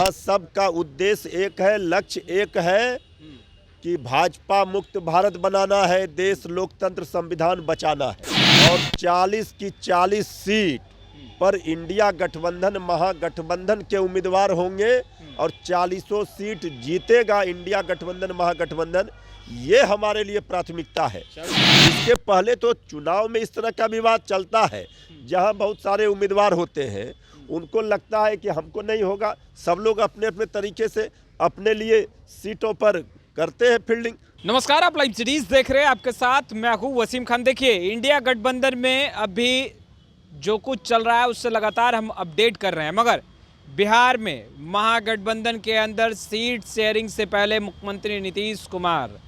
यहाँ सबका उद्देश्य एक है, लक्ष्य एक है कि भाजपा मुक्त भारत बनाना है, देश लोकतंत्र संविधान बचाना है। और 40 की 40 सीट पर इंडिया गठबंधन महागठबंधन के उम्मीदवार होंगे और 40 सीट जीतेगा इंडिया गठबंधन महागठबंधन। ये हमारे लिए प्राथमिकता है। इसके पहले तो चुनाव में इस तरह का विवाद चलता है, जहां बहुत सारे उम्मीदवार होते हैं, उनको लगता है कि हमको नहीं होगा। सब लोग अपने अपने तरीके से अपने लिए सीटों पर करते हैं फील्डिंग। नमस्कार, आप लाइव सीरीज देख रहे हैं, आपके साथ मैं हूं वसीम खान। देखिए, इंडिया गठबंधन में अभी जो कुछ चल रहा है उससे लगातार हम अपडेट कर रहे हैं, मगर बिहार में महागठबंधन के अंदर सीट शेयरिंग से पहले मुख्यमंत्री नीतीश कुमार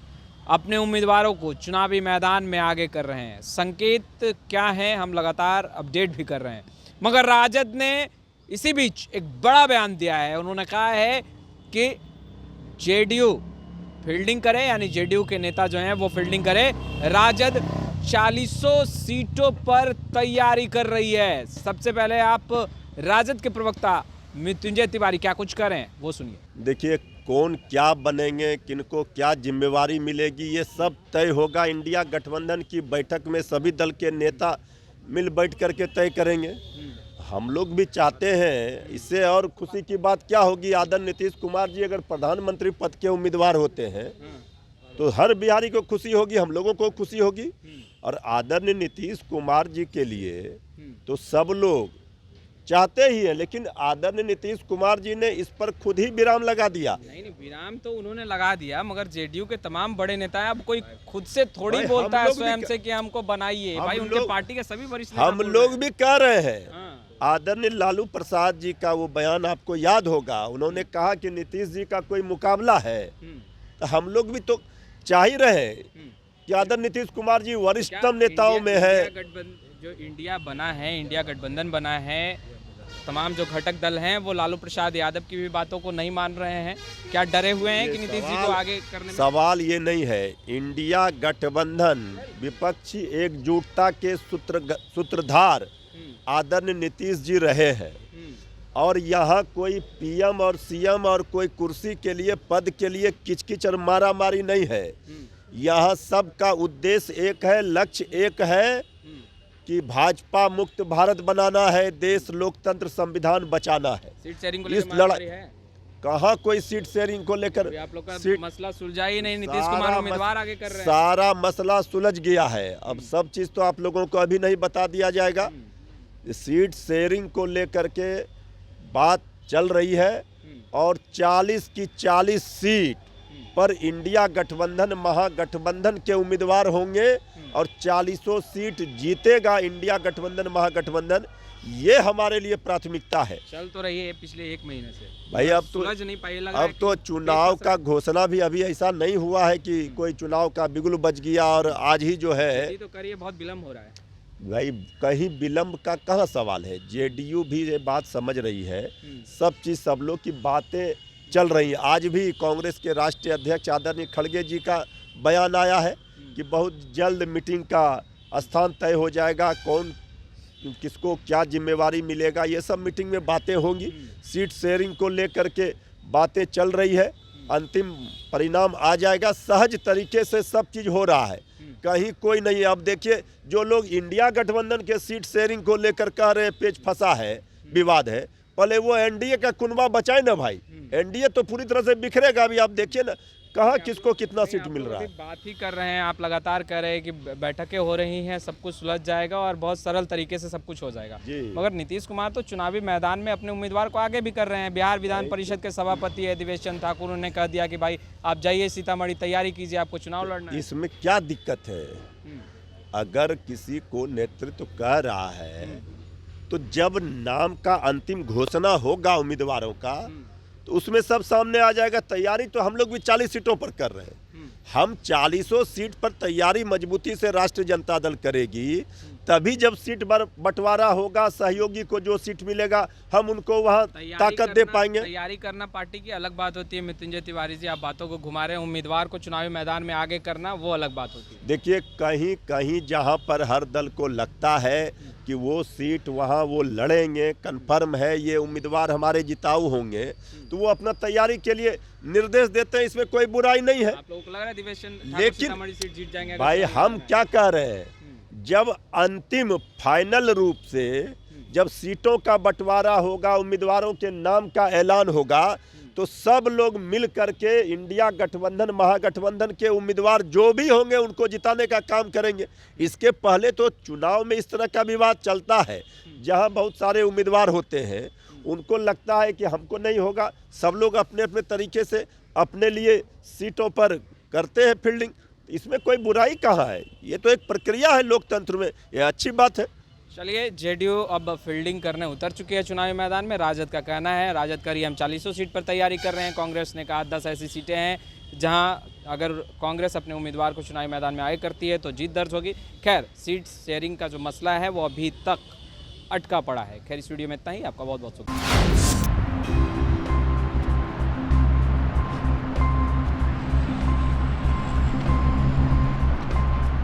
अपने उम्मीदवारों को चुनावी मैदान में आगे कर रहे हैं। संकेत क्या हैं, हम लगातार अपडेट भी कर रहे हैं। मगर राजद ने इसी बीच एक बड़ा बयान दिया है। उन्होंने कहा है कि जेडीयू फील्डिंग करे, यानी जेडीयू के नेता जो हैं वो फील्डिंग करे। राजद 40 सीटों पर तैयारी कर रही है। सबसे पहले आप राजद के प्रवक्ता मृत्युंजय तिवारी क्या कुछ कह रहे हैं वो सुनिए। देखिए, कौन क्या बनेंगे, किनको क्या जिम्मेवारी मिलेगी, ये सब तय होगा। इंडिया गठबंधन की बैठक में सभी दल के नेता मिल बैठ करके तय करेंगे। हम लोग भी चाहते हैं, इससे और खुशी की बात क्या होगी। आदरणीय नीतीश कुमार जी अगर प्रधानमंत्री पद के उम्मीदवार होते हैं तो हर बिहारी को खुशी होगी, हम लोगों को खुशी होगी। और आदरणीय नीतीश कुमार जी के लिए तो सब लोग चाहते ही है, लेकिन आदरणीय नीतीश कुमार जी ने इस पर खुद ही विराम लगा दिया। नहीं, विराम तो उन्होंने लगा दिया, मगर जेडीयू के तमाम बड़े नेता हैं। अब कोई खुद से थोड़ी बोलता है स्वयं से कि हमको बनाइए। भाई, उनके पार्टी के सभी वरिष्ठ हम लोग भी कह रहे हैं। आदरणीय लालू प्रसाद जी का वो बयान आपको याद होगा, उन्होंने कहा कि नीतीश जी का कोई मुकाबला है। तो हम लोग भी तो चाह ही रहे कि आदरणीय नीतीश कुमार जी वरिष्ठतम नेताओं में है। जो इंडिया बना है, इंडिया गठबंधन बना है, तमाम जो घटक दल हैं वो लालू प्रसाद यादव की भी बातों को नहीं मान रहे हैं। क्या डरे हुए हैं कि नीतीश जी को आगे करने में? सवाल ये नहीं है। इंडिया गठबंधन विपक्षी एकजुटता के सूत्रधार आदरणीय नीतीश जी रहे हैं। और यहाँ कोई पीएम और सीएम और कोई कुर्सी के लिए, पद के लिए किचकिच और मारामारी नहीं है। यहाँ सबका उद्देश्य एक है, लक्ष्य एक है कि भाजपा मुक्त भारत बनाना है, देश लोकतंत्र संविधान बचाना है। सीट शेयरिंग को इस लड़ाई है कहाँ कोई सीट शेयरिंग को लेकर आप लोग का मसला सुलझा ही नहीं। नीतीश कुमार उम्मीदवार आगे कर रहे हैं। सारा मसला सुलझ गया है। अब सब चीज तो आप लोगों को अभी नहीं बता दिया जाएगा। सीट शेयरिंग को लेकर के बात चल रही है और 40 की 40 सीट पर इंडिया गठबंधन महागठबंधन के उम्मीदवार होंगे और 40 सीट जीतेगा इंडिया गठबंधन महागठबंधन। ये हमारे लिए प्राथमिकता है। चल तो रही है पिछले 1 महीने से भाई। अब तो चुनाव का घोषणा भी अभी ऐसा नहीं हुआ है कि कोई चुनाव का बिगुल बज गया और आज ही जो है तो करिए, बहुत विलम्ब हो रहा है। भाई, कहीं विलम्ब का कहाँ सवाल है। जेडीयू भी ये बात समझ रही है। सब चीज़, सब लोग की बातें चल रही हैं। आज भी कांग्रेस के राष्ट्रीय अध्यक्ष आदरणीय खड़गे जी का बयान आया है कि बहुत जल्द मीटिंग का स्थान तय हो जाएगा, कौन किसको क्या जिम्मेवारी मिलेगा, ये सब मीटिंग में बातें होंगी। सीट शेयरिंग को लेकर के बातें चल रही है, अंतिम परिणाम आ जाएगा। सहज तरीके से सब चीज़ हो रहा है, कहीं कोई नहीं है। अब देखिए, जो लोग इंडिया गठबंधन के सीट शेयरिंग को लेकर कह रहे हैं पेच फंसा है, विवाद है, पहले वो एनडीए का कुनबा बचाए ना भाई। एनडीए तो पूरी तरह से बिखरेगा। अभी आप देखिए ना, कहाँ किसको कितना सीट मिल रहा है। बात ही कर रहे हैं, आप लगातार कह रहे हैं कि बैठकें हो रही हैं, सब कुछ सुलझ जाएगा और बहुत सरल तरीके से सब कुछ हो जाएगा। मगर नीतीश कुमार तो चुनावी मैदान में अपने उम्मीदवार को आगे भी कर रहे हैं। बिहार विधान परिषद के सभापति है दिवेश चंद्र ठाकुर, ने कह दिया कि भाई आप जाइए सीतामढ़ी, तैयारी कीजिए, आपको चुनाव लड़ना है। इसमें क्या दिक्कत है? अगर किसी को नेतृत्व कह रहा है तो जब नाम का अंतिम घोषणा होगा उम्मीदवारों का तो उसमें सब सामने आ जाएगा। तैयारी तो हम लोग भी 40 सीटों पर कर रहे हैं। हम 40 सीट पर तैयारी मजबूती से राष्ट्रीय जनता दल करेगी, तभी जब सीट बंटवारा होगा, सहयोगी को जो सीट मिलेगा हम उनको वहाँ ताकत दे पाएंगे। तैयारी करना पार्टी की अलग बात होती है। मृत्युंजय तिवारी जी, आप बातों को घुमा रहे हैं। उम्मीदवार को चुनावी मैदान में आगे करना वो अलग बात होती है। देखिए, कहीं कहीं जहाँ पर हर दल को लगता है कि वो सीट वहाँ वो लड़ेंगे, कन्फर्म है ये उम्मीदवार हमारे जिताऊ होंगे, तो वो अपना तैयारी के लिए निर्देश देते हैं, इसमें कोई बुराई नहीं है। आप लोगों को लग रहा है दिवेश चंद्र ठाकुर लेकिन सीतामढ़ी सीट जीत जाएंगे? अगर भाई चुनाव हम मैदान क्या कह रहे हैं, जब अंतिम फाइनल रूप से जब सीटों का बंटवारा होगा, उम्मीदवारों के नाम का ऐलान होगा, तो सब लोग मिल करके इंडिया गठबंधन महागठबंधन के उम्मीदवार जो भी होंगे उनको जिताने का काम करेंगे। इसके पहले तो चुनाव में इस तरह का विवाद चलता है, जहां बहुत सारे उम्मीदवार होते हैं, उनको लगता है कि हमको नहीं होगा, सब लोग अपने अपने तरीके से अपने लिए सीटों पर करते हैं फील्डिंग। इसमें कोई बुराई कहाँ है, ये तो एक प्रक्रिया है लोकतंत्र में, ये अच्छी बात है। चलिए, जेडीयू अब फील्डिंग करने उतर चुकी है चुनावी मैदान में। राजद का कहना है, राजद करीब हम 40 सीट पर तैयारी कर रहे हैं। कांग्रेस ने कहा 10 ऐसी सीटें हैं जहां अगर कांग्रेस अपने उम्मीदवार को चुनावी मैदान में आगे करती है तो जीत दर्ज होगी। खैर, सीट शेयरिंग का जो मसला है वो अभी तक अटका पड़ा है। खैर, स्टूडियो में इतना ही। आपका बहुत बहुत शुक्रिया।